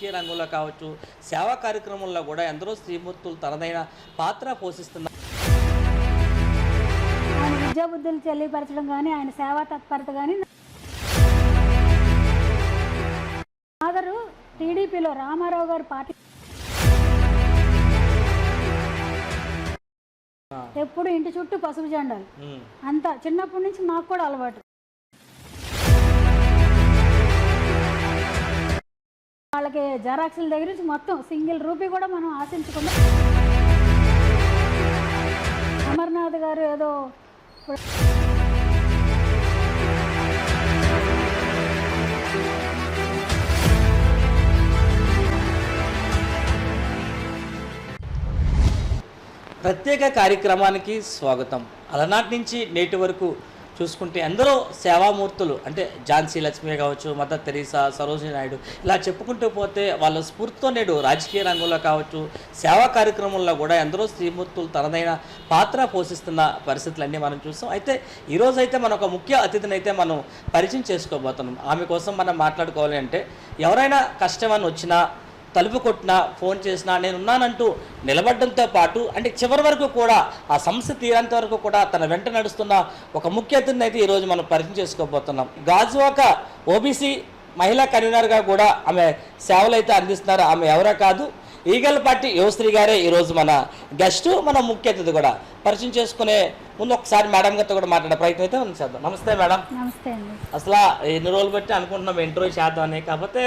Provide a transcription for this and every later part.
రాజకీయ రంగంలో కావచ్చు, సేవా కార్యక్రమంలో కూడా ఎందరో శ్రీమూర్తులు తనదైన పాత్ర పోషిస్తున్నారు. ఆయన విద్యాబుద్ధులు తెలియపరచడం కానీ, ఆయన సేవా తత్పరత కానీ. ఫాదరు టీడీపీలో రామారావు గారు పార్టీ ఎప్పుడు ఇంటి చుట్టూ పసుపు జెండాలు, అంత చిన్నప్పటి నుంచి నాకు కూడా అలవాటు. వాళ్ళకి జెరాక్స్ల దగ్గర నుంచి మొత్తం సింగిల్ రూపీ కూడా మనం ఆశించకుండా. అమర్నాథ్ గారు ఏదో ప్రత్యేక కార్యక్రమానికి స్వాగతం. అలనాటి నుంచి నేటి వరకు చూసుకుంటే ఎందరో సేవామూర్తులు అంటే ఝాన్సీ లక్ష్మి కావచ్చు, మదర్ తెరీసా, సరోజినీ నాయుడు ఇలా చెప్పుకుంటూ పోతే వాళ్ళ స్ఫూర్తితో నేడు రాజకీయ రంగంలో కావచ్చు, సేవా కార్యక్రమంలో కూడా ఎందరో శ్రీమూర్తులు తనదైన పాత్ర పోషిస్తున్న పరిస్థితులన్నీ మనం చూస్తాం. అయితే ఈరోజైతే మనం ఒక ముఖ్య అతిథిని అయితే మనం పరిచయం చేసుకోబోతున్నాం. ఆమె కోసం మనం మాట్లాడుకోవాలి అంటే ఎవరైనా కష్టమని వచ్చినా, తలుపు కొట్టినా, ఫోన్ చేసినా నేనున్నానంటూ నిలబడడంతో పాటు అంటే చివరి వరకు కూడా ఆ సమస్య తీరేంత వరకు కూడా తన వెంట నడుస్తున్న ఒక ముఖ్య అతిథిని అయితే ఈరోజు మనం పరిచయం చేసుకోబోతున్నాం. గాజువాక ఓబీసీ మహిళా కన్వీనర్గా కూడా ఆమె సేవలు అయితే అందిస్తున్నారు. ఆమె ఎవరో కాదు, ఈగలపాటి యువశ్రీ గారే ఈరోజు మన గెస్ట్, మన ముఖ్య అతిథి కూడా. పరిచయం చేసుకునే ముందు ఒకసారి మేడం గారితో కూడా మాట్లాడే ప్రయత్నం అయితే మనం చేద్దాం. నమస్తే మేడం. నమస్తే అండి. అసలు ఎన్ని రోజులు బట్టి అనుకుంటున్నాం ఇంటర్వ్యూ చేద్దాం అని, కాకపోతే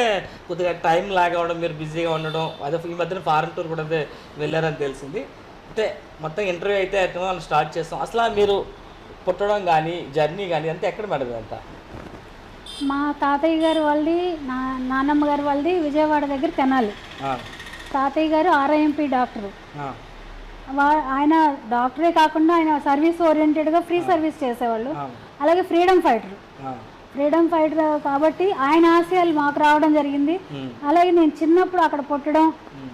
కొద్దిగా టైం లాగవడం, మీరు బిజీగా ఉండడం, అదే ఈ మధ్యన ఫారెన్ టూర్ కూడా వెళ్ళారని తెలిసింది. అంటే మొత్తం ఇంటర్వ్యూ అయితే మనం స్టార్ట్ చేస్తాం. అసలు మీరు పుట్టడం కానీ జర్నీ కానీ అంతే ఎక్కడ మేడం అంతా? మా తాతయ్య గారు వాళ్ళది, నాన్నమ్మ గారు వాళ్ళది విజయవాడ దగ్గర తెనాలి. తాతయ్య గారు ఆర్ఐఎంపీ డాక్టరు. ఆయన డాక్టరే కాకుండా ఆయన సర్వీస్ ఓరియంటెడ్గా ఫ్రీ సర్వీస్ చేసేవాళ్ళు. అలాగే ఫ్రీడమ్ ఫైటర్ కాబట్టి ఆయన ఆశయాలు మాకు రావడం జరిగింది. అలాగే నేను చిన్నప్పుడు అక్కడ పుట్టడం,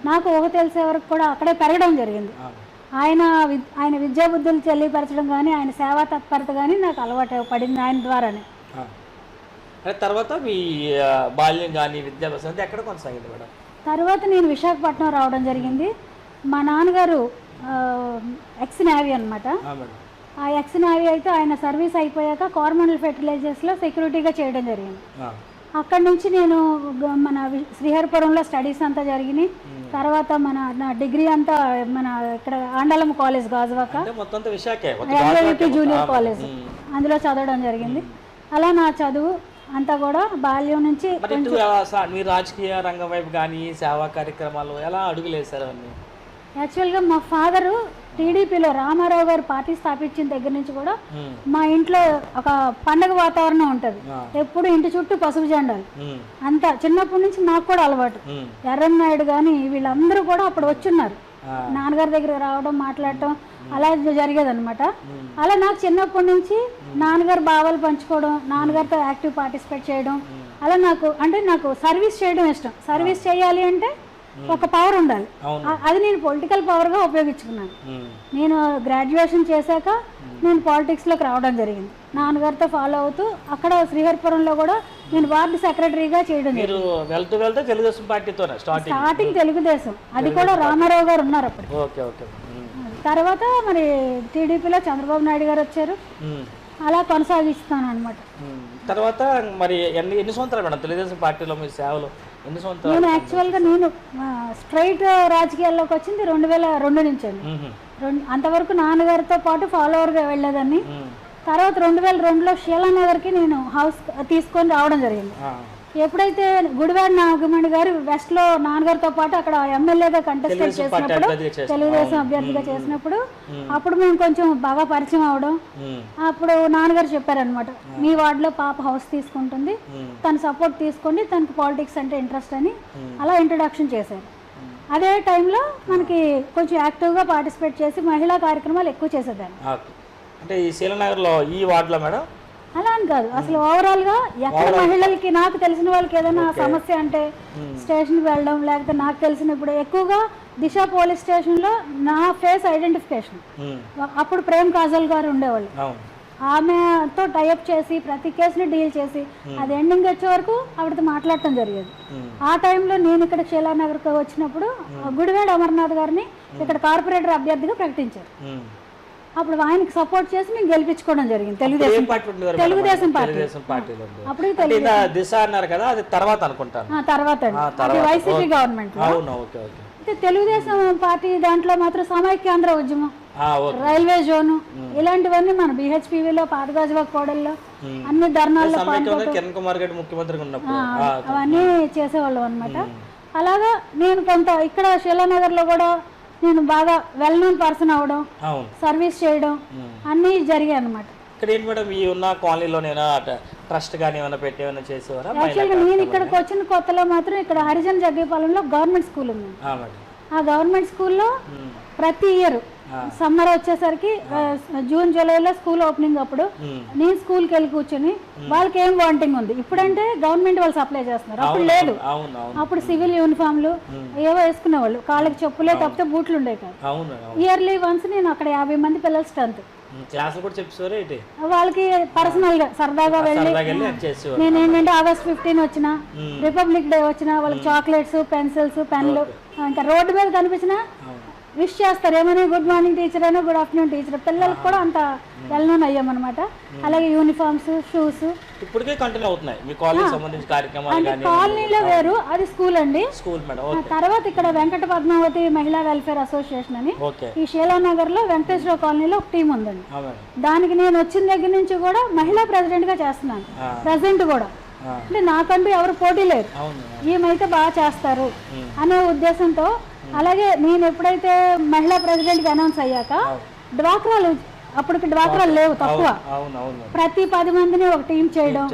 నాకు ఊహ తెలిసే వరకు కూడా అక్కడే పెరగడం జరిగింది. ఆయన విద్యాబుద్ధులు తెలియపరచడం కానీ, ఆయన సేవా తత్పరత కానీ నాకు అలవాటు పడింది ఆయన ద్వారానే. తర్వాత మీ బాల్యం కానీ విద్యాభ్యాసం అంటే ఎక్కడ కొనసాగింది మేడం? తర్వాత నేను విశాఖపట్నం రావడం జరిగింది. మా నాన్నగారు ఎక్స్ నేవీ అనమాట. ఆ ఎక్స్ నేవీ అయితే ఆయన సర్వీస్ అయిపోయాక కార్మండల్ ఫెర్టిలైజర్స్లో సెక్యూరిటీగా చేయడం జరిగింది. అక్కడి నుంచి నేను మన శ్రీహరిపురంలో స్టడీస్ అంతా జరిగినాయి. తర్వాత నా డిగ్రీ అంతా మన ఇక్కడ ఆండాలం కాలేజ్ గాజువాక జూనియర్ కాలేజ్, అందులో చదవడం జరిగింది. అలా నా చదువు అంతా కూడా బాల్యం నుంచి. మీరు రాజకీయ రంగం వైపు కానీ సేవా కార్యక్రమాలు ఎలా అడుగులేసారు అన్నీ? యాక్చువల్గా మా ఫాదరు టీడీపీలో రామారావు గారు పార్టీ స్థాపించిన దగ్గర నుంచి కూడా మా ఇంట్లో ఒక పండగ వాతావరణం ఉంటుంది. ఎప్పుడు ఇంటి చుట్టూ పసుపు జెండాలు, అంత చిన్నప్పటి నుంచి నాకు కూడా అలవాటు. ఎర్రన్నాయుడు కానీ వీళ్ళందరూ కూడా అప్పుడు వచ్చున్నారు. నాన్నగారి దగ్గర రావడం, మాట్లాడటం అలా జరిగేది అనమాట. అలా నాకు చిన్నప్పటి నుంచి నాన్నగారు భావాలు పంచుకోవడం, నాన్నగారితో యాక్టివ్ పార్టిసిపేట్ చేయడం, అలా నాకు సర్వీస్ చేయడం ఇష్టం. సర్వీస్ చేయాలి అంటే ఒక పవర్ ఉండాలి. అది నేను పొలిటికల్ పవర్గా ఉపయోగించుకున్నాను. నేను గ్రాడ్యుయేషన్ చేశాక నేను పాలిటిక్స్లోకి రావడం జరిగింది. నాన్నగారితో ఫాలో అవుతూ అక్కడ శ్రీహరిపురంలో కూడా నేను వార్డు సెక్రటరీగా చేయడం జరిగింది. స్టార్టింగ్ తెలుగుదేశం, అది కూడా రామారావు గారు ఉన్నారు అప్పుడు. తర్వాత మరి టీడీపీలో చంద్రబాబు నాయుడు గారు వచ్చారు. అలా కొనసాగిస్తాను అనమాట. తర్వాత మరి ఎన్ని సంవత్సరాలు మేడం తెలుగుదేశం పార్టీలో మీ సేవలు? నేను యాక్చువల్గా స్ట్రైట్ రాజకీయాల్లోకి వచ్చింది 2002 నుంచి అండి. అంతవరకు నాన్నగారితో పాటు ఫాలోవర్గా వెళ్ళేదాన్ని. తర్వాత 2002లో షీలానగర్కి నేను హౌస్ తీసుకొని రావడం జరిగింది. ఎప్పుడైతే గుడివాడ నాగమణి గారు వెస్ట్లో నాన్నగారితో పాటు అక్కడ ఎమ్మెల్యేగా కంటెస్టెంట్ చేసినప్పుడు, తెలుగుదేశం అభ్యర్థిగా చేసినప్పుడు, అప్పుడు మేము కొంచెం బాగా పరిచయం అవడం. అప్పుడు నాన్నగారు చెప్పారనమాట, మీ వార్డులో పాప హౌస్ తీసుకుంటుంది, తను సపోర్ట్ తీసుకోండి, తనకి పాలిటిక్స్ అంటే ఇంట్రెస్ట్ అని అలా ఇంట్రడక్షన్ చేశారు. అదే టైంలో మనకి కొంచెం యాక్టివ్గా పార్టిసిపేట్ చేసి మహిళా కార్యక్రమాలు ఎక్కువ చేసేదాన్ని. అంటే ఈ శీలనగర్లో ఈ వార్డులో మేడం అలా అని కాదు, అసలు ఓవరాల్గా ఎక్కడ మహిళలకి, నాకు తెలిసిన వాళ్ళకి ఏదైనా సమస్య అంటే స్టేషన్కి వెళ్ళడం, లేకపోతే నాకు తెలిసినప్పుడు ఎక్కువగా దిశ పోలీస్ స్టేషన్లో నా ఫేస్ ఐడెంటిఫికేషన్. అప్పుడు ప్రేమ్ కాజల్ గారు ఉండేవాళ్ళు. ఆమెతో టైఅప్ చేసి ప్రతి కేసుని డీల్ చేసి అది ఎండింగ్ వచ్చే వరకు ఆవిడతో మాట్లాడటం జరిగేది. ఆ టైంలో నేను ఇక్కడ శీలానగర్కి వచ్చినప్పుడు గుడివాడ అమర్నాథ్ గారిని ఇక్కడ కార్పొరేటర్ అభ్యర్థిగా ప్రకటించారు. అప్పుడు ఆయనకి సపోర్ట్ చేసి నేను గెలిపించుకోవడం జరిగింది తెలుగుదేశం పార్టీ. అప్పుడు దిశ అన్నారు కదా, అది తర్వాత అనుకుంటాను. తర్వాత అది వైసీపీ గవర్నమెంట్. అయితే తెలుగుదేశం పార్టీ దాంట్లో మాత్రం సమైక్యాంధ్ర ఉద్యమం, రైల్వే జోను ఇలాంటివన్నీ మన బిహెచ్పివిలో పాతగాజువా కోడల్లో అన్ని ధర్నాల్లో అవన్నీ చేసేవాళ్ళం అనమాట. అలాగా నేను కొంత ఇక్కడ శీలానగర్ లో కూడా నేను బాగా వెల్ నోన్ పర్సన్ అవడం, సర్వీస్ చేయడం అన్నీ జరిగాయి అనమాట. ఇక్కడ ఏంటి మేడం, ఈ ఉన్న కాలనీలోనేనా ట్రస్ట్ కానీ ఏమైనా పెట్టి ఏమైనా చేసేవారా? యాక్చువల్గా నేను ఇక్కడికి వచ్చిన కొత్తలో మాత్రం ఇక్కడ హరిజన్ జగ్గేపాలెంలో గవర్నమెంట్ స్కూల్ ఉంది. ఆ గవర్నమెంట్ స్కూల్లో ప్రతి ఇయర్ సమ్మర్ వచ్చేసరికి జూన్ జూలైలో స్కూల్ ఓపెనింగ్ అప్పుడు నేను స్కూల్కి వెళ్ళి కూర్చొని వాళ్ళకి ఏం వాంటింగ్ ఉంది, ఇప్పుడంటే గవర్నమెంట్ వాళ్ళు సప్లై చేస్తున్నారు, అప్పుడు లేదు. అప్పుడు సివిల్ యూనిఫామ్లు ఏవో వేసుకునేవాళ్ళు, కాళ్ళకి చెప్పులే తప్పితే బూట్లు ఉండే కాదు. ఇయర్లీ వన్స్ నేను అక్కడ 50 మంది పిల్లల స్ట్రెంత్ వాళ్ళకి పర్సనల్ గా సరదాగా వెళ్ళి నేను ఏంటంటే ఆగస్ట్ 15 వచ్చిన, రిపబ్లిక్ డే వచ్చిన వాళ్ళకి చాక్లెట్స్, పెన్సిల్స్, పెన్లు ఇంకా రోడ్డు మీద కనిపించిన విష్ చేస్తారు, ఏమని గుడ్ మార్నింగ్ టీచర్ అయినా గుడ్ ఆఫ్టర్నూన్ టీచర్. పిల్లలకు కూడా అంత వెల్నోన్ అయ్యామన్నమాట. అలాగే యూనిఫామ్స్, షూస్ ఇప్పటికే కంటిన్యూ అవుతున్నాయి మీ కాలేజ్ సంబంధించిన కార్యక్రమాలు. అంటే కాలనీలో వేరు, అది స్కూల్ అండి. తర్వాత ఇక్కడ వెంకట పద్మావతి మహిళా వెల్ఫేర్ అసోసియేషన్ అని ఈ శీలానగర్ లో వెంకటేశ్వర కాలనీలో ఒక టీం ఉందండి. దానికి నేను వచ్చిన దగ్గర నుంచి కూడా మహిళా ప్రెసిడెంట్ గా చేస్తున్నాను, ప్రెసిడెంట్ కూడా. అంటే నాకంటూ ఎవరు పోటీ లేరు, ఈమెయితే బాగా చేస్తారు అనే ఉద్దేశంతో. అలాగే నేను ఎప్పుడైతే మహిళా ప్రెసిడెంట్ గా అనౌన్స్ అయ్యాక డ్వాక్రాలు, అప్పటికి డ్వాక్రాలు లేవు, తక్కువ. ప్రతి 10 మందిని ఒక టీం చేయడం,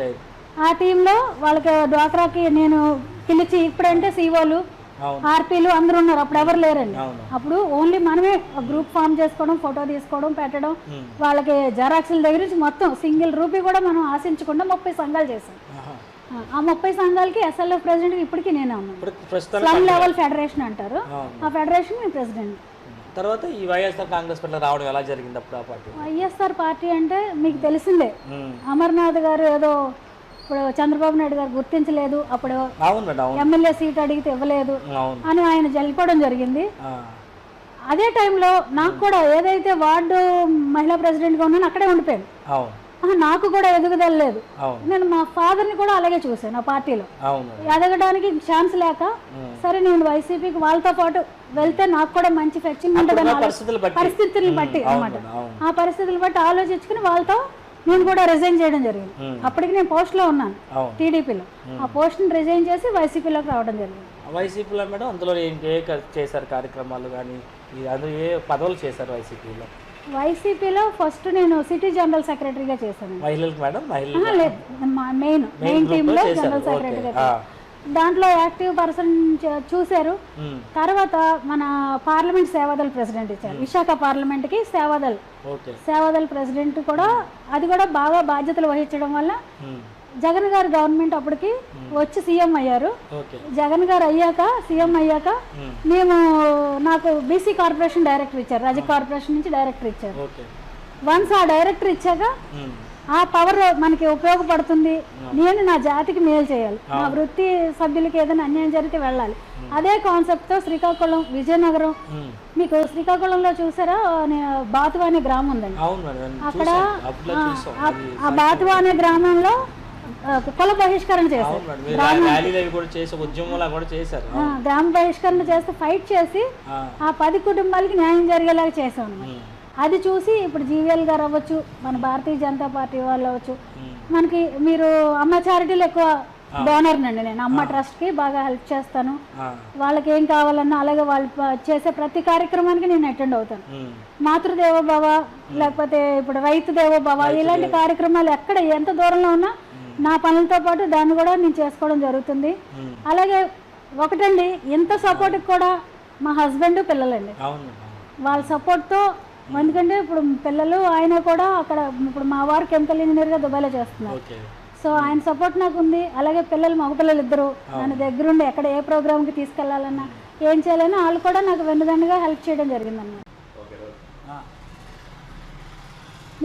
ఆ టీంలో వాళ్ళకి డ్వాక్రాకి నేను పిలిచి, ఇప్పుడంటే సీఓలు, ఆర్పీలు అందరూ ఉన్నారు, అప్పుడు ఎవరు లేరండి. అప్పుడు ఓన్లీ మనమే గ్రూప్ ఫామ్ చేసుకోవడం, ఫోటో తీసుకోవడం, పెట్టడం, వాళ్ళకి జెరాక్స్ల దగ్గర నుంచి మొత్తం సింగిల్ రూపీ కూడా మనం ఆశించకుండా 30 సంఘాలు చేశాం. ఆ 30 సంఘాలకి ఎస్ఎల్ఎఫ్ ప్రెసిడెంట్ ఇప్పటికీ నేనే ఉన్నాను. స్లమ్ లెవెల్ ఫెడరేషన్ అంటారు, ఆ ఫెడరేషన్ నేను ప్రెసిడెంట్. తర్వాత ఈ వైఎస్ఆర్ కాంగ్రెస్ పార్టీ రావడం ఎలా జరిగింది అప్పుడు? ఆ పార్టీ వైఎస్ఆర్ పార్టీ అంటే మీకు తెలిసిందే, అమర్నాథ్ గారు ఏదో ఇప్పుడు చంద్రబాబు నాయుడు గారు గుర్తించలేదు, అప్పుడు ఎమ్మెల్యే సీట్ అడిగితే ఇవ్వలేదు అని ఆయన జల్లిపోవడం జరిగింది. అదే టైంలో నాకు కూడా ఏదైతే వార్డు మహిళా ప్రెసిడెంట్గా ఉన్నానో అక్కడే ఉండిపోయాను. నాకు కూడా ఎదుగుదల లేదు. నేను మా ఫాదర్ని కూడా అలాగే చూసాను, ఆ పార్టీలో ఎదగడానికి ఛాన్స్ లేక, సరే నేను వైసీపీకి వాళ్ళతో పాటు వెళ్తే నాకు కూడా మంచి ఫెచ్చింగ్ ఉంటుందని పరిస్థితులను బట్టి అనమాట. ఆ పరిస్థితులు బట్టి ఆలోచించుకుని వాళ్ళతో నేను కూడా రిజైన్ చేయడం జరిగింది. అప్పటికి నేను పోస్ట్ లో ఉన్నాను టీడీపీలో, ఆ పోస్ట్ ని రిజైన్ చేసి వైసీపీలోకి రావడం జరిగింది. వైసీపీలో మేడం అందులో ఏం చేశారు కార్యక్రమాలు కానీ, అందులో ఏ పదవులు చేశారు వైసీపీలో? వైసీపీలో ఫస్ట్ నేను సిటీ జనరల్ సెక్రటరీగా చేశాను. మెయిన్ టీమ్ లో జనరల్ సెక్రటరీగా. దాంట్లో యాక్టివ్ పర్సన్ చూశారు. తర్వాత మన పార్లమెంట్ సేవాదల్ ప్రెసిడెంట్ ఇచ్చారు, విశాఖ పార్లమెంట్ కి సేవాదల్ ప్రెసిడెంట్ కూడా. అది కూడా బాగా బాధ్యతలు వహించడం వల్ల జగన్ గారు గవర్నమెంట్ అప్పటికి వచ్చి సీఎం అయ్యారు. జగన్ గారు అయ్యాక సీఎం అయ్యాక నాకు బీసీ కార్పొరేషన్ డైరెక్టర్ ఇచ్చారు, రజక కార్పొరేషన్ నుంచి డైరెక్టర్ ఇచ్చారు. వన్స్ ఆ డైరెక్టర్ ఇచ్చాక ఆ పవర్ మనకి ఉపయోగపడుతుంది, నేను నా జాతికి మేలు చేయాలి, నా వృత్తి సభ్యులకి ఏదైనా అన్యాయం జరిగితే వెళ్ళాలి. అదే కాన్సెప్ట్ తో శ్రీకాకుళం, విజయనగరం, మీకు శ్రీకాకుళంలో చూసారా బాతువా అనే గ్రామం ఉందండి. అక్కడ ఆ బాతువా అనే గ్రామంలో కుల బహిష్కరణ చేశారు, గ్రామ బహిష్కరణ చేస్తే ఫైట్ చేసి ఆ 10 కుటుంబాలకి న్యాయం జరిగేలాగా చేసాం. అది చూసి ఇప్పుడు జీవీఎల్ గారు అవ్వచ్చు, మన భారతీయ జనతా పార్టీ వాళ్ళు అవ్వచ్చు, మనకి మీరు అమ్మ చారిటీలు ఎక్కువ డోనర్ నండి. నేను అమ్మ ట్రస్ట్ కి బాగా హెల్ప్ చేస్తాను, వాళ్ళకి ఏం కావాలన్నా అలాగే వాళ్ళు చేసే ప్రతి కార్యక్రమానికి నేను అటెండ్ అవుతాను. మాతృదేవోభవ, లేకపోతే ఇప్పుడు రైతు దేవోభవ, ఇలాంటి కార్యక్రమాలు ఎక్కడ ఎంత దూరంలో ఉన్నా నా పనులతో పాటు దాన్ని కూడా నేను చేసుకోవడం జరుగుతుంది. అలాగే ఒకటండి, ఇంత సపోర్ట్ కూడా మా హస్బెండ్, పిల్లలండి, వాళ్ళ సపోర్ట్తో. ఎందుకంటే ఇప్పుడు పిల్లలు ఆయన కూడా అక్కడ, ఇప్పుడు మా వారు కెమికల్ ఇంజనీర్గా దుబాయ్లో చేస్తున్నారు. సో ఆయన సపోర్ట్ నాకు ఉంది. అలాగే పిల్లలు, మగపిల్లలు ఇద్దరు నన్ను దగ్గరుండి ఎక్కడ ఏ ప్రోగ్రామ్కి తీసుకెళ్లాలన్నా ఏం చేయాలన్నా వాళ్ళు కూడా నాకు వెన్నుదండగా హెల్ప్ చేయడం జరిగిందన్నమాట.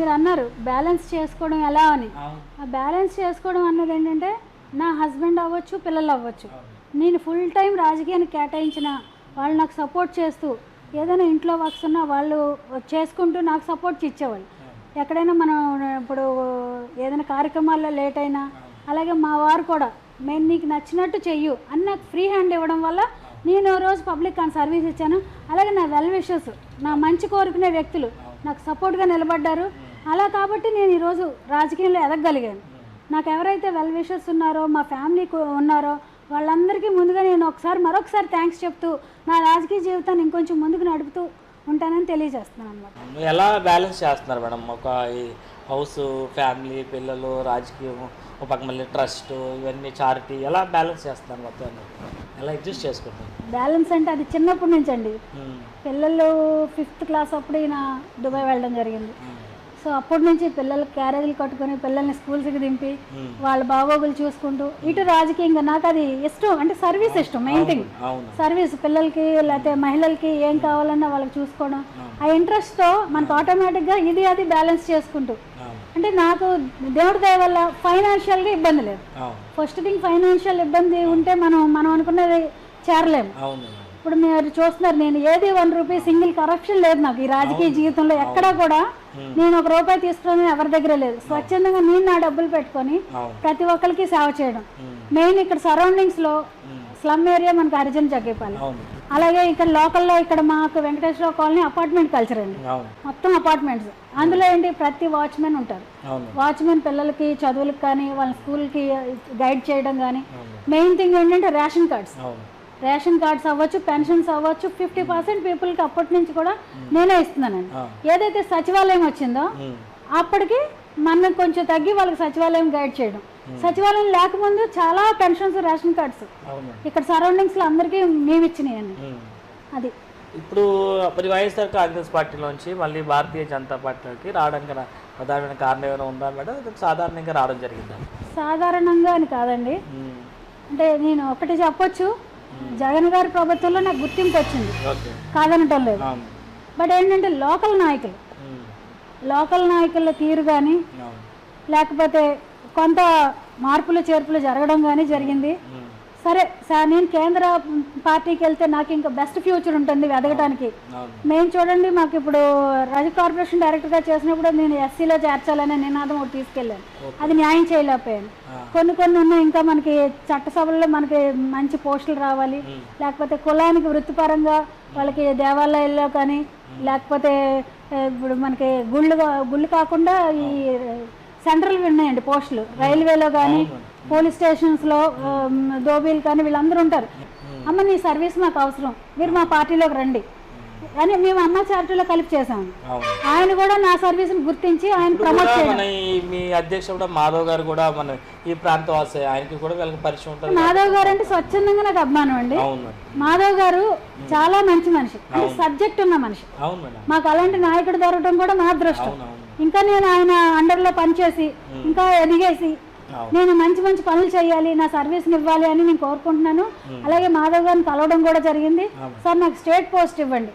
మీరు అన్నారు బ్యాలెన్స్ చేసుకోవడం ఎలా అని. అవును. ఆ బ్యాలెన్స్ చేసుకోవడం అన్నది ఏంటంటే నా హస్బెండ్ అవ్వచ్చు, పిల్లలు అవ్వచ్చు, నేను ఫుల్ టైం రాజకీయానికి కేటాయించిన వాళ్ళు నాకు సపోర్ట్ చేస్తూ ఏదైనా ఇంట్లో వర్క్స్ ఉన్నా వాళ్ళు చేసుకుంటూ నాకు సపోర్ట్ ఇచ్చేవాళ్ళు. ఎక్కడైనా మనం ఇప్పుడు ఏదైనా కార్యక్రమాల్లో లేట్ అయినా అలాగే మా వారు కూడా మేము నీకు నచ్చినట్టు చెయ్యు అని నాకు ఫ్రీ హ్యాండ్ ఇవ్వడం వల్ల నేను రోజు పబ్లిక్ సర్వీస్ ఇచ్చాను. అలాగే నా వెల్ విషెస్, నా మంచి కోరుకునే వ్యక్తులు నాకు సపోర్ట్గా నిలబడ్డారు. అలా కాబట్టి నేను ఈరోజు రాజకీయంలో ఎదగగలిగాను. నాకు ఎవరైతే వెల్ విషెస్ ఉన్నారో, మా ఫ్యామిలీ ఉన్నారో వాళ్ళందరికీ ముందుగా నేను మరొకసారి థ్యాంక్స్ చెప్తూ నా రాజకీయ జీవితాన్ని ఇంకొంచెం ముందుకు నడుపుతూ ఉంటానని తెలియజేస్తున్నాను అనమాట. ఎలా బ్యాలెన్స్ చేస్తున్నారు మేడం? ఒక ఈ హౌస్, ఫ్యామిలీ, పిల్లలు, రాజకీయం, ఒక పక్క మళ్ళీ ట్రస్ట్, ఇవన్నీ చారిటీ, ఎలా బ్యాలెన్స్ చేస్తున్నారు మొత్తం? ఎలా అడ్జస్ట్ చేసుకుంటారు? బ్యాలెన్స్ అంటే అది చిన్నప్పటి నుంచి అండి. పిల్లలు 5th క్లాస్ అప్పుడు ఈయన దుబాయ్ వెళ్ళడం జరిగింది. సో అప్పటి నుంచి పిల్లలకి క్యారేజీలు కట్టుకొని పిల్లల్ని స్కూల్స్కి దింపి వాళ్ళ బాగోగులు చూసుకుంటూ ఇటు రాజకీయంగా నాకు అది ఇష్టం. అంటే సర్వీస్ ఇష్టం. Main thing service. పిల్లలకి లేకపోతే మహిళలకి ఏం కావాలన్నా వాళ్ళకి చూసుకోవడం, ఆ ఇంట్రెస్ట్తో మనకు ఆటోమేటిక్గా ఇది అది బ్యాలెన్స్ చేసుకుంటూ. అంటే నాకు దేవుడి దయ వల్ల ఫైనాన్షియల్గా ఇబ్బంది లేదు. ఫస్ట్ థింగ్ ఫైనాన్షియల్ ఇబ్బంది ఉంటే మనం అనుకున్నది చేరలేము. ఇప్పుడు మీరు చూస్తున్నారు, నేను ఏది 1 రూపీ సింగిల్ కరప్షన్ లేదు నాకు ఈ రాజకీయ జీవితంలో. ఎక్కడా కూడా నేను 1 రూపాయి తీసుకుని ఎవరి దగ్గర లేదు. స్వచ్ఛందంగా నేను నా డబ్బులు పెట్టుకొని ప్రతి ఒక్కరికి సేవ చేయడం. మెయిన్ ఇక్కడ సరౌండింగ్స్ లో స్లమ్ ఏరియా మనకు హరిజన జగ్గేపాలెం, అలాగే ఇక్కడ లోకల్లో ఇక్కడ మాకు వెంకటేశ్వర కాలనీ అపార్ట్మెంట్ కల్చర్ అండి, మొత్తం అపార్ట్మెంట్స్. అందులో ఏంటి ప్రతి వాచ్మెన్ ఉంటారు. వాచ్మెన్ పిల్లలకి చదువులకు కానీ వాళ్ళ స్కూల్కి గైడ్ చేయడం కానీ. మెయిన్ థింగ్ ఏంటంటే రేషన్ కార్డ్స్ అవ్వచ్చు, పెన్షన్స్ అవ్వచ్చు, 50% పీపుల్కి అప్పటి నుంచి కూడా నేనే ఇస్తున్నానండి. ఏదైతే సచివాలయం వచ్చిందో అప్పటికి మనకు కొంచెం తగ్గి వాళ్ళకి సచివాలయం గైడ్ చేయడం. సచివాలయం లేకముందు చాలా పెన్షన్స్, రేషన్ కార్డ్స్ ఇక్కడ సరౌండింగ్స్లో అందరికీ మేము ఇచ్చినాయండి. అది ఇప్పుడు వైఎస్ఆర్ కాంగ్రెస్ పార్టీలోంచి మళ్ళీ భారతీయ జనతా పార్టీలోకి రావడానికి ప్రధానమైన కారణం ఏమైనా ఉందా మేడం? సాధారణంగా రావడం జరిగిందా? సాధారణంగా అని కాదండి. అంటే నేను ఒకటి చెప్పొచ్చు, జగన్ గారి ప్రభుత్వంలో నాకు గుర్తింపు వచ్చింది, కాదనటం లేదు. బట్ ఏంటంటే లోకల్ నాయకుల తీరు కానీ లేకపోతే కొంత మార్పులు చేర్పులు జరగడం కానీ జరిగింది. సరే సార్, నేను కేంద్ర పార్టీకి వెళ్తే నాకు ఇంకా బెస్ట్ ఫ్యూచర్ ఉంటుంది ఎదగడానికి. మేము చూడండి, మాకు ఇప్పుడు రజక కార్పొరేషన్ డైరెక్టర్గా చేసినప్పుడు నేను ఎస్సీలో చేర్చాలనే నినాదం ఒకటి తీసుకెళ్ళాను. అది న్యాయం చేయలేకపోయాను. కొన్ని ఉన్నాయి ఇంకా మనకి చట్టసభల్లో మనకి మంచి పోస్టులు రావాలి, లేకపోతే కులానికి వృత్తిపరంగా వాళ్ళకి దేవాలయాల్లో కానీ లేకపోతే ఇప్పుడు మనకి గుళ్ళు కాకుండా ఈ సెంట్రల్ ఉన్నాయండి పోస్టులు, రైల్వేలో కానీ పోలీస్ స్టేషన్స్లో దోబీలు కానీ వీళ్ళందరూ ఉంటారు. అమ్మ నీ సర్వీస్ మాకు అవసరం, మీరు మా పార్టీలోకి రండి అని మేము అమ్మ చారిటీలో కలిపి చేసాము. ఆయన కూడా నా సర్వీస్ని గుర్తించి ఆయన ప్రమోట్ చేయడం. మీ అధ్యక్షుడు మాధవ్ గారు కూడా మన ఈ ప్రాంతవాసి, ఆయనకి కూడా వీళ్ళకి పరిచయం ఉంటుంది. మాధవ్ గారు అంటే స్వచ్ఛందంగా నాకు అభిమానం అండి. మాధవ్ గారు చాలా మంచి మనిషి, అంటే సబ్జెక్ట్ ఉన్న మనిషి. మాకు అలాంటి నాయకుడు దొరకడం కూడా మా అదృష్టం. ఇంకా నేను ఆయన అండర్లో పనిచేసి ఇంకా ఎదిగేసి నేను మంచి పనులు చేయాలి, నా సర్వీస్ని ఇవ్వాలి అని నేను కోరుకుంటున్నాను. అలాగే మాధవ్ గారిని కలవడం కూడా జరిగింది. సార్ నాకు స్టేట్ పోస్ట్ ఇవ్వండి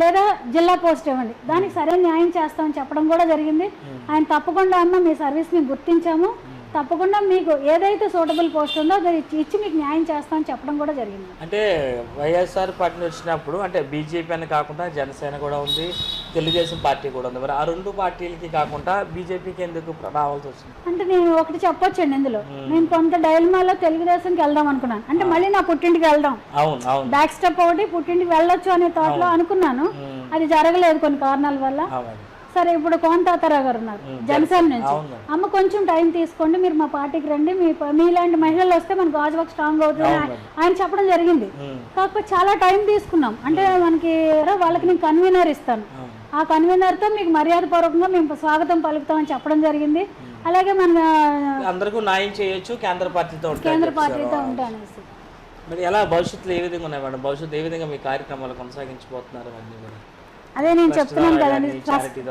లేదా జిల్లా పోస్ట్ ఇవ్వండి, దానికి సరైన న్యాయం చేస్తామని చెప్పడం కూడా జరిగింది. ఆయన తప్పకుండా అమ్మ మీ సర్వీస్ని గుర్తించాము, తప్పకుండా మీకు ఏదైతే సూటబుల్ పోస్ట్ ఉందో అది ఇచ్చి మీకు న్యాయం చేస్తామని చెప్పడం కూడా జరిగింది. అంటే వైఎస్ఆర్ పార్టీ వచ్చినప్పుడు అంటే బీజేపీ అని కాకుండా జనసేన కూడా ఉంది, తెలుగుదేశం పార్టీ కూడా ఉంది. మరి ఆ 2 పార్టీలకి కాకుండా బీజేపీకి ఎందుకు రావాల్సి వచ్చింది? అంటే నేను ఒకటి చెప్పొచ్చండి ఇందులో, నేను కొంత డైల్మాలో తెలుగుదేశంకి వెళ్దాం అనుకున్నాను. అంటే మళ్ళీ నా పుట్టింటికి వెళ్దాం, బ్యాక్ స్టెప్ ఒకటి పుట్టింటికి వెళ్ళొచ్చు అనే థాట్లో అనుకున్నాను. అది జరగలేదు కొన్ని కారణాల వల్ల. సరే, ఇప్పుడు కోనతాతారావు గారు ఉన్నారు జనసేన నుంచి, అమ్మ కొంచెం టైం తీసుకోండి, మీరు మా పార్టీకి రండి, మీలాంటి మహిళలు వస్తే మన గాజువాక్ స్ట్రాంగ్ అవుతుంది ఆయన చెప్పడం జరిగింది. కాకపోతే చాలా టైం తీసుకున్నాం. అంటే మనకి వాళ్ళకి నేను కన్వీనర్ ఇస్తాను, ఆ కన్వీనర్తో మీకు మర్యాదపూర్వకంగా మేము స్వాగతం పలుకుతామని చెప్పడం జరిగింది. అలాగే మన అందరికీ న్యాయం చేయొచ్చు, కేంద్ర పార్టీతో ఉంటానేసి. మరి ఎలా భవిష్యత్తులో ఏ విధంగా ఉన్నాయి మేడం? భవిష్యత్తు ఏ విధంగా మీ కార్యక్రమాలు కొనసాగించబోతున్నారు? అదే నేను చెప్తున్నాను కదండి,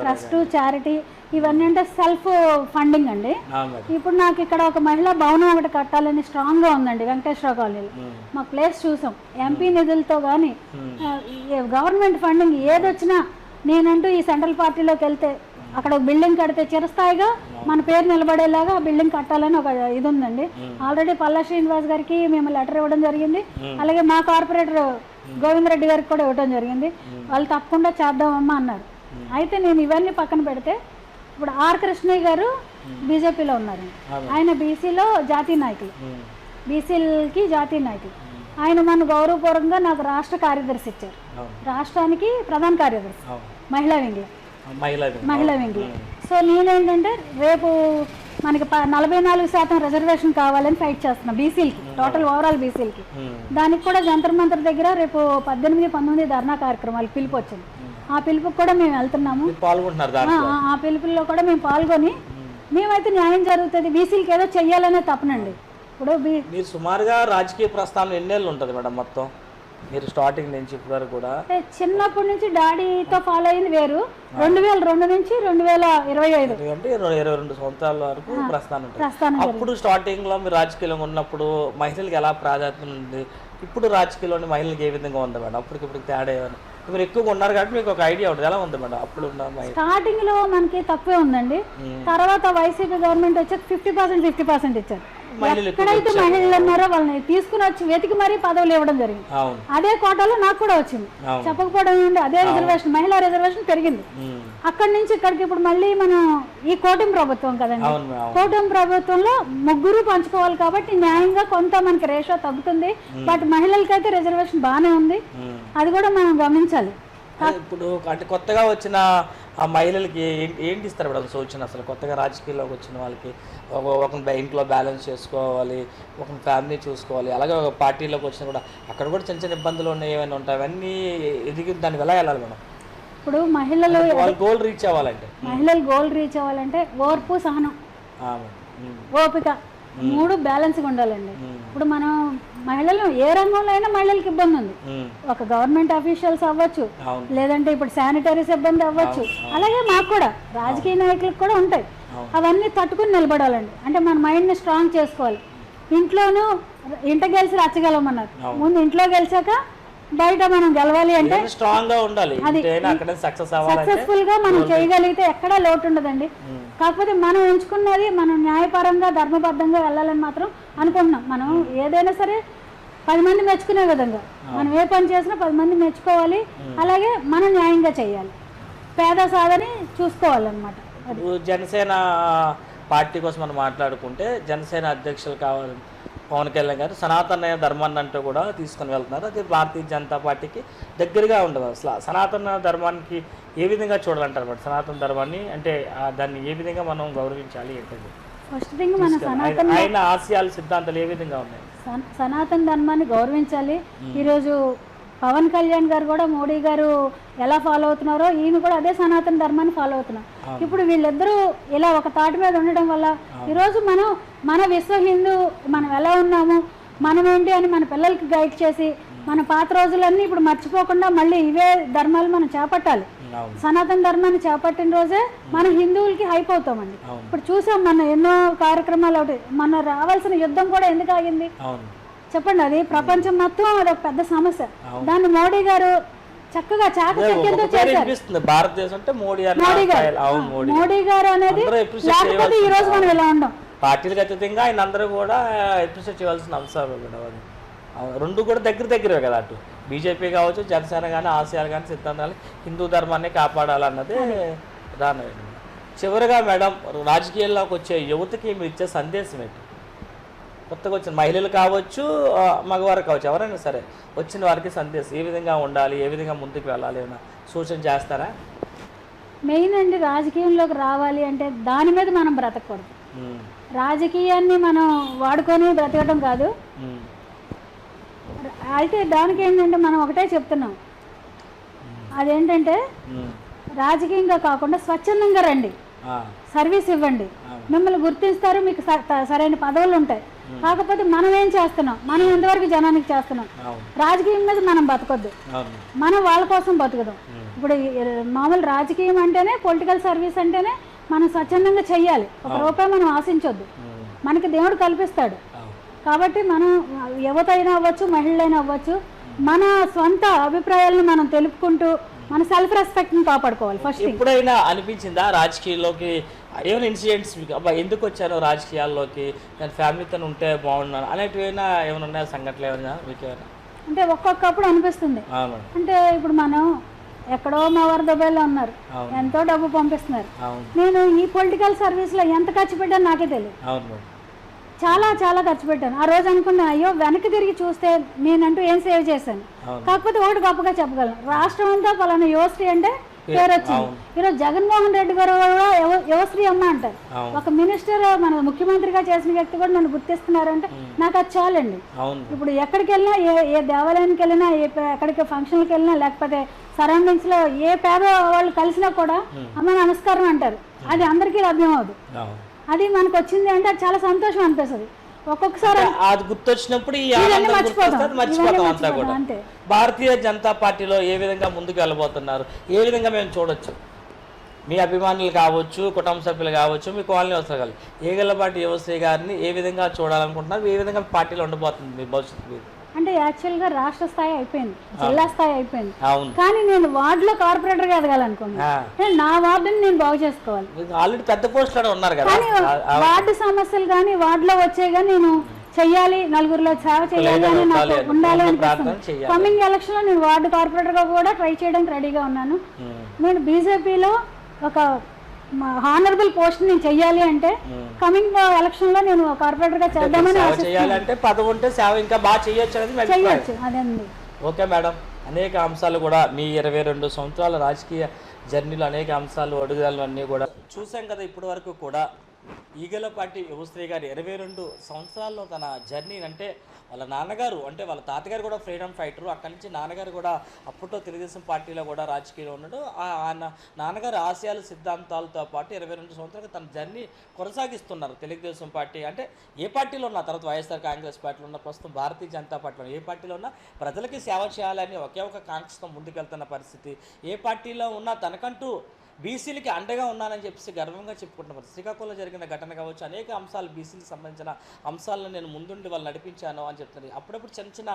ట్రస్ట్, చారిటీ ఇవన్నీ అంటే సెల్ఫ్ ఫండింగ్ అండి. ఇప్పుడు నాకు ఇక్కడ ఒక మహిళా భవనం ఒకటి కట్టాలని స్ట్రాంగ్గా ఉందండి వెంకటేశ్వర కాలనీలో. మా ప్లేస్ చూసాం, ఎంపీ నిధులతో కానీ గవర్నమెంట్ ఫండింగ్ ఏదొచ్చినా నేనంటూ ఈ సెంట్రల్ పార్టీలోకి వెళ్తే అక్కడ ఒక బిల్డింగ్ కడితే చిరస్థాయిగా మన పేరు నిలబడేలాగా ఆ బిల్డింగ్ కట్టాలని ఒక ఇది ఉందండి. ఆల్రెడీ పల్లా శ్రీనివాస్ గారికి మేము లెటర్ ఇవ్వడం జరిగింది, అలాగే మా కార్పొరేటర్ గోవిందరెడ్డి గారికి కూడా ఇవ్వడం జరిగింది. వాళ్ళు తప్పకుండా చేద్దామమ్మా అన్నారు. అయితే నేను ఇవన్నీ పక్కన పెడితే ఇప్పుడు ఆర్ కృష్ణయ్య గారు బీజేపీలో ఉన్నారు. ఆయన బీసీలో జాతీయ నాయకులు, బీసీలకి జాతీయ నాయకులు. ఆయన మన గౌరవపూర్వకంగా నాకు రాష్ట్ర కార్యదర్శి ఇచ్చారు, రాష్ట్రానికి ప్రధాన కార్యదర్శి మహిళా వింగ్లో. సో నేనేంటంటే రేపు మనకి 44% రిజర్వేషన్ కావాలని ఫైట్ చేస్తున్నాం బీసీలకి, టోటల్ ఓవరాల్ బీసీలకి. దానికి కూడా జంతర్ మంతర్ దగ్గర రేపు 18, 19 ధర్నా కార్యక్రమాలు పిలుపు వచ్చింది. ఆ పిలుపుకి కూడా మేము వెళ్తున్నాము. ఆ పిలుపుల్లో కూడా మేము పాల్గొని మేమైతే న్యాయం జరుగుతుంది, బీసీలకి ఏదో చెయ్యాలనే తప్పనండి. ఇప్పుడు మీరు సుమారుగా రాజకీయ ప్రస్థానం ఎన్నేళ్ళు ఉంటుంది మేడం మొత్తం? మీరు స్టార్టింగ్ నుంచి ఇప్పటి వరకు కూడా చిన్నప్పటి నుంచి డాడీతో ఫాలో అయింది వేరు. 2002 నుంచి 2025 అంటే 22 సంవత్సరాల వరకు ప్రస్థానం. అప్పుడు స్టార్టింగ్ లో మీరు రాజకీయంలో ఉన్నప్పుడు మహిళలకు ఎలా ప్రాధాన్యత ఉంది, ఇప్పుడు రాజకీయంలోని మహిళలకు ఏ విధంగా ఉంది మేడం? అప్పటికిప్పుడు తేడా ఏమైనా? మీరు ఎక్కువగా ఉన్నారు కాబట్టి మీకు ఒక ఐడియా ఉంటుంది ఎలా ఉంది మేడం అప్పుడు ఉన్న? స్టార్టింగ్ లో మనకి తక్కువే ఉందండి, తర్వాత వైసీపీ గవర్నమెంట్ వచ్చి 50% ఇచ్చారు. ఎక్కడైతే మహిళలు ఉన్నారో వాళ్ళని తీసుకుని వచ్చి వెతికి మరీ పదవులు ఇవ్వడం జరిగింది. అదే కోటాలో నాకు కూడా వచ్చింది, చెప్పకపోవడం ఏంటి, అదే రిజర్వేషన్, మహిళా రిజర్వేషన్ పెరిగింది. అక్కడి నుంచి ఇక్కడికి ఇప్పుడు మళ్ళీ మనం ఈ కూటమి ప్రభుత్వం కదండి, కూటమి ప్రభుత్వంలో ముగ్గురు పంచుకోవాలి కాబట్టి న్యాయంగా కొంత మనకి రేషియో తగ్గుతుంది. బట్ మహిళలకైతే రిజర్వేషన్ బాగానే ఉంది, అది కూడా మనం గమనించాలి. ఇప్పుడు అంటే కొత్తగా వచ్చిన ఆ మహిళలకి ఏంటి ఇస్తారు మేడం సూచన? అసలు కొత్తగా రాజకీయాల్లోకి వచ్చిన వాళ్ళకి ఒక ఇంట్లో బ్యాలెన్స్ చేసుకోవాలి, ఒక ఫ్యామిలీ చూసుకోవాలి, అలాగే ఒక పార్టీలోకి వచ్చినా కూడా అక్కడ కూడా చిన్న చిన్న ఇబ్బందులు ఉన్నాయి, ఏమైనా ఉంటాయి, అవన్నీ ఎదిగి దానికి ఎలా వెళ్ళాలి మేడం? ఇప్పుడు మహిళలు గోల్ రీచ్ అవ్వాలంటే, గోల్ రీచ్ అవ్వాలంటే ఓర్పు, సహనం, ఓపిక 3 బ్యాలెన్స్గా ఉండాలండి. ఇప్పుడు మనం మహిళలు ఏ రంగంలో అయినా మహిళలకు ఇబ్బంది ఉంది. ఒక గవర్నమెంట్ అఫీషియల్స్ అవ్వచ్చు, లేదంటే ఇప్పుడు శానిటరీ సిబ్బంది అవ్వచ్చు, అలాగే మాకు కూడా రాజకీయ నాయకులకు కూడా ఉంటాయి. అవన్నీ తట్టుకుని నిలబడాలండి. అంటే మన మైండ్ని స్ట్రాంగ్ చేసుకోవాలి. ఇంట్లోనూ ఇంట గెలిచి రచ్చగలమన్నారు, ముందు ఇంట్లో గెలిచాక బయట మనం గెలవాలి అంటే స్ట్రాంగ్ గా ఉండాలి. సక్సెస్ఫుల్ గా మనం చేయగలిగితే ఎక్కడా లోటు ఉండదండి. కాకపోతే మనం ఎంచుకున్నది మనం న్యాయపరంగా ధర్మబద్ధంగా వెళ్ళాలని మాత్రం అనుకుంటున్నాం. మనం ఏదైనా సరే 10 మంది మెచ్చుకునే విధంగా మనం ఏ పని చేసినా 10 మంది మెచ్చుకోవాలి, అలాగే మనం న్యాయంగా చేయాలి, పేద సాధని చూసుకోవాలన్నమాట. జనసేన పార్టీ కోసం మనం మాట్లాడుకుంటే జనసేన అధ్యక్షులు కావాలి పవన్ కళ్యాణ్ గారు సనాతన ధర్మాన్ని అంటూ కూడా తీసుకొని వెళ్తున్నారు. అది భారతీయ జనతా పార్టీకి దగ్గరగా ఉండదు. అసలు సనాతన ధర్మానికి ఏ విధంగా చూడాలంటారు మేడం? సనాతన ధర్మాన్ని అంటే దాన్ని ఏ విధంగా మనం గౌరవించాలి ఏంటంటే? ఫస్ట్ థింగ్ మన సనాతన ఆయన ఆశయాలు సిద్ధాంతాలు ఏ విధంగా ఉన్నాయి? సనాతన ధర్మాన్ని గౌరవించాలి. ఈరోజు పవన్ కళ్యాణ్ గారు కూడా మోడీ గారు ఎలా ఫాలో అవుతున్నారో ఈయన కూడా అదే సనాతన ధర్మాన్ని ఫాలో అవుతున్నారు. ఇప్పుడు వీళ్ళిద్దరూ ఇలా ఒక తాటి మీద ఉండడం వల్ల ఈరోజు మనం మన విశ్వ హిందూ మనం ఎలా ఉన్నాము, మనం ఏంటి అని మన పిల్లలకి గైడ్ చేసి మన పాత రోజులన్నీ ఇప్పుడు మర్చిపోకుండా మళ్ళీ ఇవే ధర్మాలు మనం చేపట్టాలి. సనాతన ధర్మాన్ని చేపట్టిన రోజే మనం హిందువులకి హైప్ అవుతామండి. ఇప్పుడు చూసాం మన ఎన్నో కార్యక్రమాలు ఒకటి, మన రావాల్సిన యుద్ధం కూడా ఎందుకు ఆగింది చెప్పండి? అది ప్రపంచం మొత్తం అదొక పెద్ద సమస్య. దాన్ని మోడీ గారు చక్కగా చాకచక్యంతో చేశారు. భారతదేశం అంటే మోడీ గారు అనేది లేకపోతే ఈ రోజు మనం ఇలా ఉండం. పార్టీలకు అతీతంగా ఆయన అందరూ కూడా అప్రిషియేట్ చేయాల్సిన అంశాలు రెండు కూడా దగ్గరే కదా. అటు బీజేపీ కావచ్చు, జనసేన కానీ, ఆశయాలు కానీ, సిద్ధాంతాలు హిందూ ధర్మాన్ని కాపాడాలన్నది ప్రధాన. చివరిగా మేడం రాజకీయాల్లోకి వచ్చే యువతకి మీరు ఇచ్చే సందేశం ఏంటి? కొత్తగా వచ్చిన మహిళలు కావచ్చు, మగవారు కావచ్చు, ఎవరైనా సరే వచ్చిన వారికి సందేశం ఏ విధంగా ఉండాలి, ఏ విధంగా ముందుకు వెళ్ళాలి ఏమైనా సూచన చేస్తారా? మెయిన్ అండి రాజకీయంలోకి రావాలి అంటే దాని మీద మనం బ్రతకూడదు. రాజకీయాన్ని మనం వాడుకొని బ్రతకడం కాదు. అయితే దానికి ఏంటంటే మనం ఒకటే చెప్తున్నాం, అదేంటంటే రాజకీయంగా కాకుండా స్వచ్ఛందంగా రండి, సర్వీస్ ఇవ్వండి, మిమ్మల్ని గుర్తిస్తారు, మీకు సరైన పదవులు ఉంటాయి. కాకపోతే మనం ఏం చేస్తున్నాం, మనం ఎంతవరకు జనానికి చేస్తున్నాం, రాజకీయం మీద మనం బతకొద్దు, మనం వాళ్ళ కోసం బతుకుదాం. ఇప్పుడు మామూలు రాజకీయం అంటేనే, పొలిటికల్ సర్వీస్ అంటేనే మనం స్వచ్ఛందంగా చెయ్యాలి, 1 రూపాయి మనం ఆశించొద్దు, మనకి దేవుడు కల్పిస్తాడు. కాబట్టి మనం యువత అయినా అవ్వచ్చు, మహిళలైనా అవ్వచ్చు, మన సొంత అభిప్రాయాలను మనం తెలుపుకుంటూ మన సెల్ఫ్ రెస్పెక్ట్ని కాపాడుకోవాలి ఫస్ట్. ఎప్పుడైనా అనిపించిందా రాజకీయాల్లోకి ఏమైనా ఇన్సిడెంట్స్ అబ్బా ఎందుకు వచ్చారో రాజకీయాల్లోకి, నేను ఫ్యామిలీతో ఉంటే బాగున్నాను అనేటివైనా ఏమైనా ఉన్నాయా సంఘటనలు ఏమైనా మీకు ఏమైనా? అంటే ఒక్కొక్కప్పుడు అనిపిస్తుంది. అవును అంటే ఇప్పుడు మనం ఎక్కడో మా వారు దుబాయ్లో ఉన్నారు, ఎంతో డబ్బు పంపిస్తున్నారు. నేను ఈ పొలిటికల్ సర్వీస్లో ఎంత ఖర్చు పెట్టాను నాకే తెలియదు. అవును చాలా చాలా ఖర్చు పెట్టాను. ఆ రోజు అనుకున్నా అయ్యో వెనక్కి తిరిగి చూస్తే నేనంటూ ఏం సేవ్ చేశాను. కాకపోతే ఒకటి గొప్పగా చెప్పగలను, రాష్ట్రం అంతా పలానా యువశ్రీ అంటే పేరు వచ్చింది. ఈరోజు జగన్మోహన్ రెడ్డి గారు కూడా యువశ్రీ అమ్మ అంటారు. ఒక మినిస్టర్ మన ముఖ్యమంత్రిగా చేసిన వ్యక్తి కూడా నన్ను గుర్తిస్తున్నారంటే నాకు అది చాలండి. ఇప్పుడు ఎక్కడికి వెళ్ళినా, ఏ దేవాలయానికి వెళ్ళినా, ఎక్కడికి ఫంక్షన్కి వెళ్ళినా, లేకపోతే సరౌండింగ్స్ లో ఏ పేద వాళ్ళు కలిసినా కూడా అమ్మ నమస్కారం అంటారు. అది అందరికీ లభ్యం అవదు. అది మనకు వచ్చింది అంటే అది చాలా సంతోషం అనిపిస్తుంది. ఒక్కొక్కసారి అది గుర్తొచ్చినప్పుడు మర్చిపోతాం అంతా కూడా. భారతీయ జనతా పార్టీలో ఏ విధంగా ముందుకు వెళ్ళబోతున్నారు, ఏ విధంగా మేము చూడొచ్చు? మీ అభిమానులు కావచ్చు, కుటుంబ సభ్యులు కావచ్చు, మీ కాలనీ అవసరం ఏగలపాటి యువశ్రీ గారిని ఏ విధంగా చూడాలనుకుంటున్నారు, ఏ విధంగా పార్టీలో ఉండబోతుంది మీ భవిష్యత్తు? అంటే యాక్చువల్గా రాష్ట్ర స్థాయి అయిపోయింది, జిల్లా స్థాయి అయిపోయింది, కానీ నేను వార్డులో కార్పొరేటర్గా ఎదగాలనుకున్నాను. నా వార్డుని నేను బాగు చేసుకోవాలి. ఆల్రెడీ పెద్ద పోస్టులో ఉన్నారు కదా, కానీ వార్డు సమస్యలు కానీ వార్డులో వచ్చే కానీ నేను చెయ్యాలి, నలుగురిలో సేవ చేయాలి అని నాకు ఉండాలి అనిపిస్తుంది. కమింగ్ ఎలక్షన్ లో నేను వార్డు కార్పొరేటర్గా కూడా ట్రై చేయడానికి రెడీగా ఉన్నాను. నేను బీజేపీలో ఒక హానరబుల్ పోస్ట్ నేను చెయ్యాలి అంటే కమింగ్ ఎలక్షన్ లో నేను కార్పొరేటర్ గా చేద్దామని చేయాలంటే పదవి ఉంటే సేవ ఇంకా బాగా చేయొచ్చు. అదండి. ఓకే మేడం, అనేక అంశాలు కూడా మీ 22 సంవత్సరాల రాజకీయ జర్నీలో అనేక అంశాలు, అడుగుదలు అన్నీ కూడా చూసాం కదా. ఇప్పటి వరకు కూడా ఈగలపాటి యువశ్రీ గారు 22 సంవత్సరాల్లో తన జర్నీ, అంటే వాళ్ళ నాన్నగారు అంటే వాళ్ళ తాతగారు కూడా ఫ్రీడమ్ ఫైటరు, అక్కడి నుంచి నాన్నగారు కూడా అప్పట్లో తెలుగుదేశం పార్టీలో కూడా రాజకీయంలో ఉన్నాడు. నాన్నగారు ఆశయాలు సిద్ధాంతాలతో పాటు 22 సంవత్సరాలు తన జర్నీ కొనసాగిస్తున్నారు. తెలుగుదేశం పార్టీ అంటే ఏ పార్టీలో ఉన్నా, తర్వాత వైఎస్ఆర్ కాంగ్రెస్ పార్టీలో ఉన్న, ప్రస్తుతం భారతీయ జనతా పార్టీలో ఏ పార్టీలో ఉన్నా ప్రజలకి సేవ చేయాలని ఒకే ఒక కాంక్షతో ముందుకెళ్తున్న పరిస్థితి. ఏ పార్టీలో ఉన్నా తనకంటూ బీసీలకి అండగా ఉన్నానని చెప్పేసి గర్వంగా చెప్పుకుంటున్నారు. శ్రీకాకుళంలో జరిగిన ఘటన కావచ్చు, అనేక అంశాలు బీసీలకు సంబంధించిన అంశాలను నేను ముందుండి వాళ్ళు నడిపించాను అని చెప్తున్నారు. అప్పుడప్పుడు చిన్న చిన్న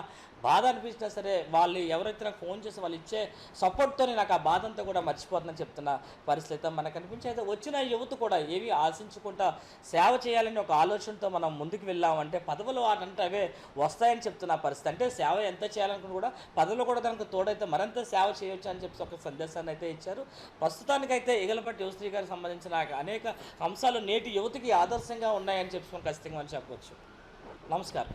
బాధ అనిపించినా సరే వాళ్ళు ఎవరైతే నాకు ఫోన్ చేసి వాళ్ళు ఇచ్చే సపోర్ట్తోనే నాకు ఆ బాధ అంతా కూడా మర్చిపోతుందని చెప్తున్న పరిస్థితి మనకు అనిపించేది. వచ్చిన యువత కూడా ఏవి ఆశించుకుంటా సేవ చేయాలని ఒక ఆలోచనతో మనం ముందుకు వెళ్ళామంటే పదవులు అంటే అవే వస్తాయని చెప్తున్న పరిస్థితి. అంటే సేవ ఎంత చేయాలనుకుని కూడా పదవులు కూడా దానికి తోడైతే మరింత సేవ చేయొచ్చు అని చెప్పి ఒక సందేశాన్ని అయితే ఇచ్చారు. ప్రస్తుతానికి అయితే ఈగలపాటి యువశ్రీ గారికి సంబంధించిన అనేక అంశాలు నేటి యువతకి ఆదర్శంగా ఉన్నాయని చెప్పి ఖచ్చితంగా మనం చెప్పవచ్చు. నమస్కారం.